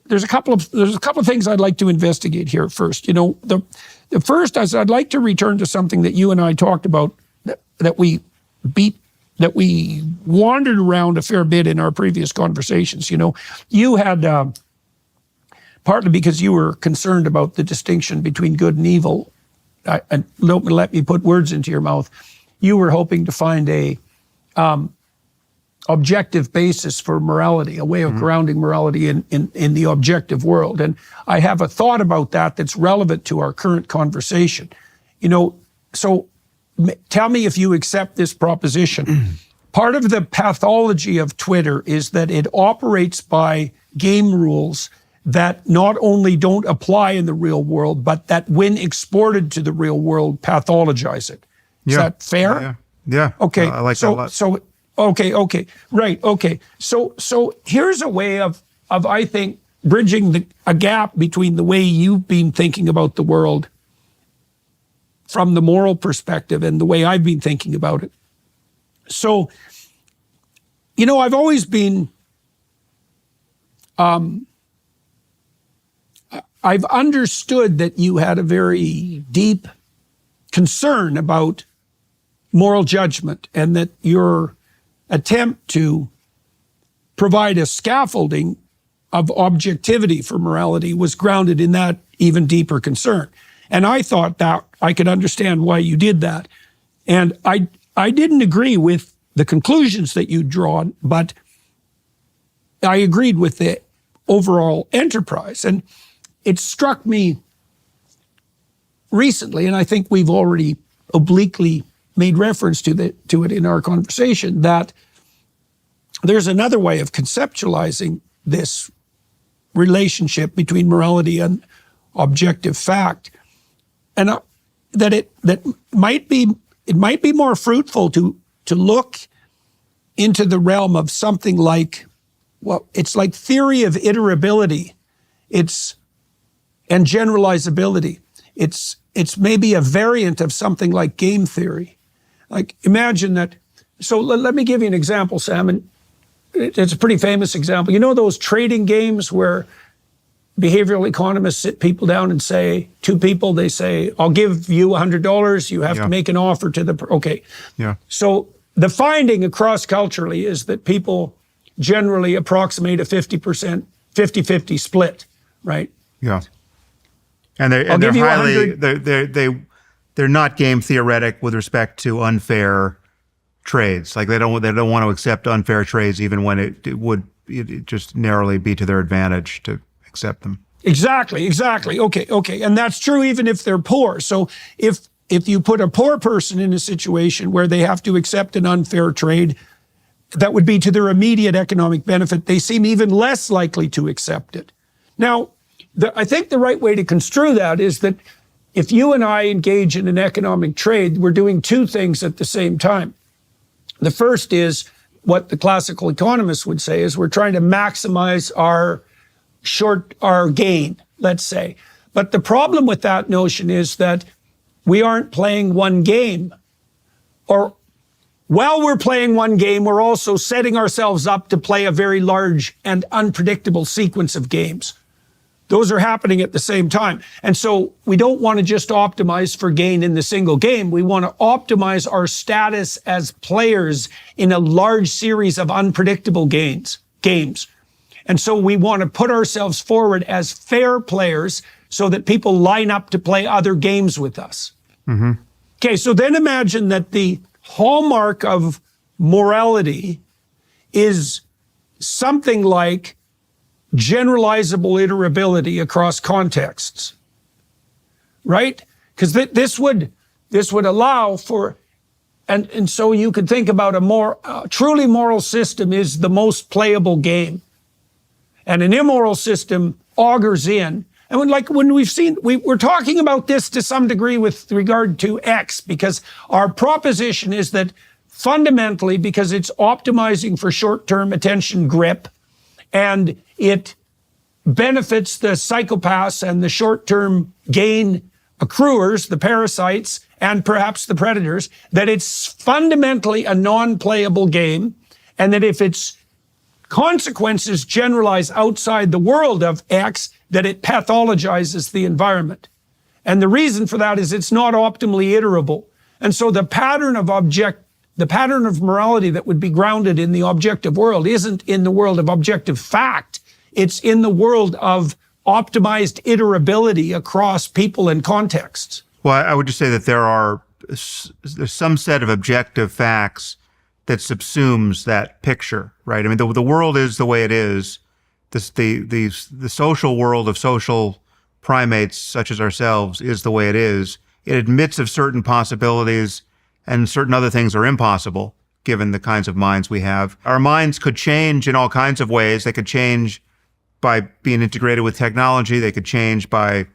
there's a couple of things I'd like to investigate here first. The first is I'd like to return to something that you and I talked about that we wandered around a fair bit in our previous conversations. You had partly because you were concerned about the distinction between good and evil. And don't let me put words into your mouth. You were hoping to find a objective basis for morality, a way of grounding morality in the objective world. And I have a thought about that that's relevant to our current conversation. So tell me if you accept this proposition. Part of the pathology of Twitter is that it operates by game rules that not only don't apply in the real world, but that when exported to the real world, pathologize it. Is that fair? Yeah. Okay. I like that a lot. Okay. Right. Okay. So here's a way of I think bridging a gap between the way you've been thinking about the world from the moral perspective and the way I've been thinking about it. So, I've always been, I've understood that you had a very deep concern about moral judgment and that your attempt to provide a scaffolding of objectivity for morality was grounded in that even deeper concern. And I thought that I could understand why you did that. And I didn't agree with the conclusions that you'd drawn, but I agreed with the overall enterprise. And it struck me recently, and I think we've already obliquely made reference to it in our conversation, that there's another way of conceptualizing this relationship between morality and objective fact, and that it might be more fruitful to look into the realm of something like, well, it's like theory of iterability, and generalizability. It's maybe a variant of something like game theory. Like imagine that. So let me give you an example, Sam, and it's a pretty famous example. You know those trading games where behavioral economists sit people down and say, two people, they say, I'll give you $100, you have to make an offer to the, okay. Yeah. So the finding across culturally is that people generally approximate a 50% split, right? Yeah. And they're not game theoretic with respect to unfair trades. Like they don't want to accept unfair trades even when it would just narrowly be to their advantage to accept them. Exactly. Okay. And that's true even if they're poor. So if you put a poor person in a situation where they have to accept an unfair trade that would be to their immediate economic benefit, they seem even less likely to accept it. Now, I think the right way to construe that is that if you and I engage in an economic trade, we're doing two things at the same time. The first is what the classical economists would say is we're trying to maximize our gain, let's say. But the problem with that notion is that we aren't playing one game. Or while we're playing one game, we're also setting ourselves up to play a very large and unpredictable sequence of games. Those are happening at the same time. And so we don't want to just optimize for gain in the single game. We want to optimize our status as players in a large series of unpredictable games. And so we want to put ourselves forward as fair players so that people line up to play other games with us. Mm-hmm. Okay, so then imagine that the hallmark of morality is something like generalizable iterability across contexts, right? Because this would allow for, and so you could think about a truly moral system is the most playable game, and an immoral system augurs in. And when we've seen, we're talking about this to some degree with regard to X, because our proposition is that fundamentally, because it's optimizing for short-term attention grip, and it benefits the psychopaths and the short-term gain accruers, the parasites, and perhaps the predators, that it's fundamentally a non-playable game, and that if it's consequences generalize outside the world of X, that it pathologizes the environment. And the reason for that is it's not optimally iterable. And so the pattern of morality that would be grounded in the objective world isn't in the world of objective fact. It's in the world of optimized iterability across people and contexts. Well, I would just say that there's some set of objective facts that subsumes that picture, right? I mean, the world is the way it is. The social world of social primates such as ourselves is the way it is. It admits of certain possibilities, and certain other things are impossible given the kinds of minds we have. Our minds could change in all kinds of ways. They could change by being integrated with technology. They could change by,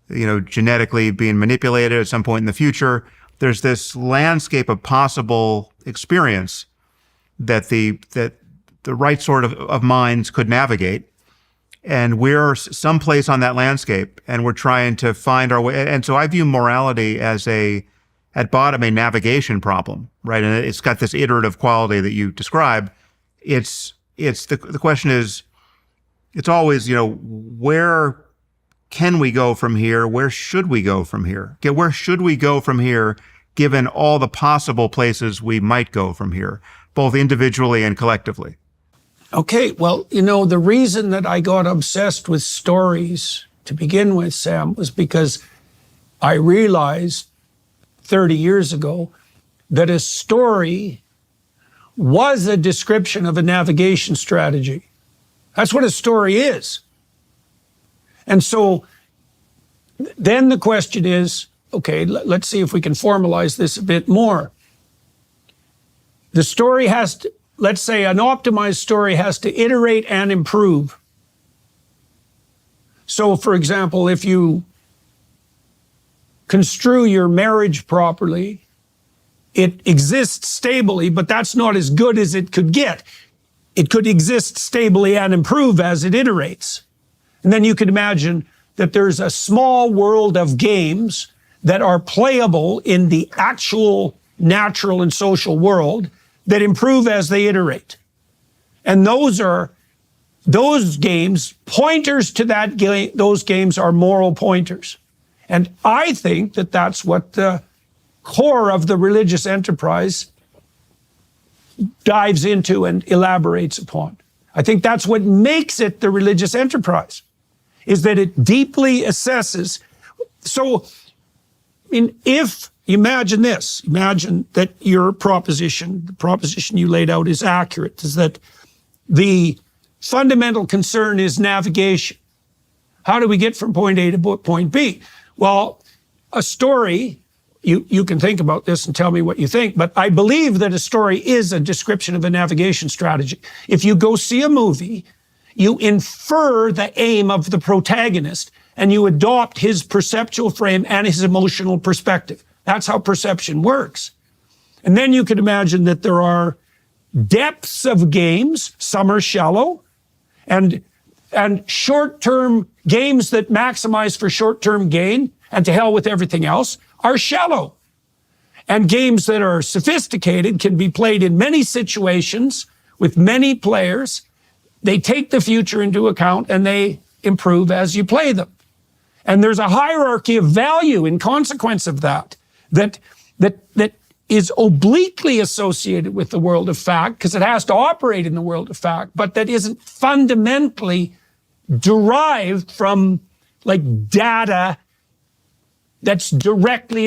genetically being manipulated at some point in the future. There's this landscape of possible experience that the right sort of minds could navigate. And we're someplace on that landscape, and we're trying to find our way. And so I view morality as at bottom, a navigation problem, right? And it's got this iterative quality that you describe. The question is, it's always, where can we go from here? Where should we go from here? Where should we go from here, given all the possible places we might go from here, both individually and collectively? Okay, well, the reason that I got obsessed with stories to begin with, Sam, was because I realized 30 years ago that a story was a description of a navigation strategy. That's what a story is. And so then the question is, okay, let's see if we can formalize this a bit more. The story has to, let's say an optimized story has to iterate and improve. So for example, if you construe your marriage properly, it exists stably, but that's not as good as it could get. It could exist stably and improve as it iterates. And then you can imagine that there's a small world of games that are playable in the actual natural and social world that improve as they iterate. And those games, pointers to that game, those games are moral pointers. And I think that that's what the core of the religious enterprise dives into and elaborates upon. I think that's what makes it the religious enterprise, is that it deeply assesses. So, if imagine this, imagine that your proposition, the proposition you laid out is accurate, is that the fundamental concern is navigation. How do we get from point A to point B? Well, a story, you can think about this and tell me what you think, but I believe that a story is a description of a navigation strategy. If you go see a movie, you infer the aim of the protagonist and you adopt his perceptual frame and his emotional perspective. That's how perception works. And then you can imagine that there are depths of games. Some are shallow, and short-term games that maximize for short-term gain and to hell with everything else are shallow. And games that are sophisticated can be played in many situations with many players. They take the future into account and they improve as you play them. And there's a hierarchy of value in consequence of that is obliquely associated with the world of fact, because it has to operate in the world of fact, but that isn't fundamentally derived from data that's directly